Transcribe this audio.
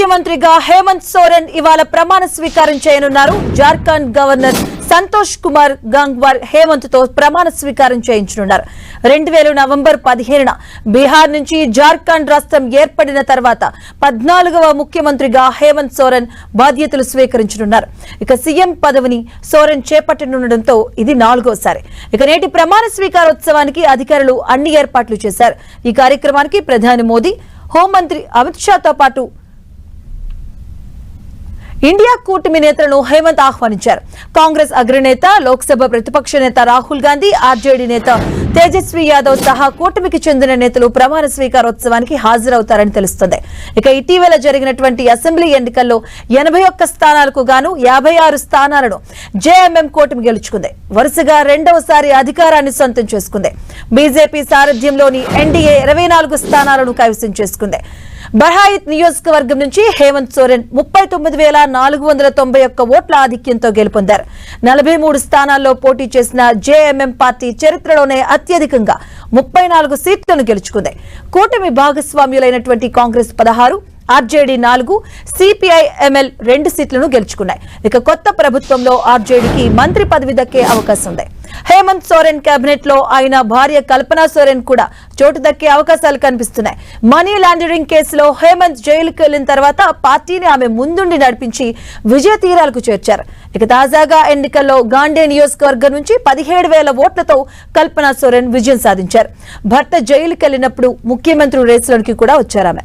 ముఖ్యమంత్రిగా హేమంత్ సోరెన్ ఇవాళ ప్రమాణ స్వీకారం చేయనున్నారు. జార్ఖండ్ గవర్నర్ సంతోష్ కుమార్ గంగ్వార్ హేమంత్ తో ప్రమాణ స్వీకారం చేయించనున్నారు. 2000 నవంబర్ 15న బీహార్ నుంచి జార్ఖండ్ రాష్ట్రం ఏర్పడిన తర్వాత 14వ ముఖ్యమంత్రిగా హేమంత్ సోరెన్ బాధ్యతలు స్వీకరించనున్నారు. ఇక సీఎం పదవిని సోరెన్ చేపట్టనుండటంతో ఇది 4వసారి. ఇక నేటి ప్రమాణ స్వీకారోత్సవానికి అధికారులు అన్ని ఏర్పాట్లు చేశారు. ఈ కార్యక్రమానికి ప్రధాని మోదీ, హోంమంత్రి అమిత్ షాతో పాటు ఇండియా కూటమి నేతలను హేమంత్ ఆహ్వానించారు. కాంగ్రెస్ అగ్రనేత, లోక్సభ ప్రతిపక్ష నేత రాహుల్ గాంధీ, ఆర్జేడీ నేత తేజస్వి యాదవ్ సహా కూటమికి చెందిన నేతలు ప్రమాణ స్వీకారోత్సవానికి హాజరవుతారని తెలుస్తోంది. ఇక ఇటీవల జరిగినటువంటి అసెంబ్లీ ఎన్నికల్లో 81 స్థానాలకు గాను 56 స్థానాలను జేఎంఎం కూటమి గెలుచుకుంది. వరుసగా 2వసారి అధికారాన్ని సొంతం చేసుకుంది. బీజేపీ సారథ్యంలోని ఎన్డీఏ 24 స్థానాలను కైవసం చేసుకుంది. బహ్రాయిత్ నియోజకవర్గం నుంచి హేమంత్ సోరెన్ 39,491 ఓట్ల ఆధిక్యంతో గెలుపొందారు. 43 స్థానాల్లో పోటీ చేసిన జేఎంఎం పార్టీ చరిత్రలోనే అత్యధికంగా 34 సీట్లను గెలుచుకుంది. కూటమి భాగస్వామ్యులైనటువంటి కాంగ్రెస్ 16, ఆర్జేడీ 4, సిపిఐఎంఎల్ 2 సీట్లను గెలుచుకున్నాయి. ఇక కొత్త ప్రభుత్వంలో ఆర్జేడీకి మంత్రి పదవి దక్కే అవకాశం ఉంది. హేమంత్ సోరెన్ కేబినెట్ లో ఆయన భార్య కల్పనా సోరెన్ కూడా చోటు దక్కే అవకాశాలు కనిపిస్తున్నాయి. మనీ లాండరింగ్ కేసులో హేమంత్ జైలుకు వెళ్లిన తర్వాత పార్టీని ఆమె ముందుండి నడిపించి విజయ తీరాలకు చేర్చారు. ఇక తాజాగా ఎన్నికల్లో గాండే నియోజకవర్గం నుంచి 17,000 ఓట్లతో కల్పనా సోరెన్ విజయం సాధించారు. భర్త జైలుకు వెళ్లినప్పుడు ముఖ్యమంత్రి రేసులోకి కూడా వచ్చారామె.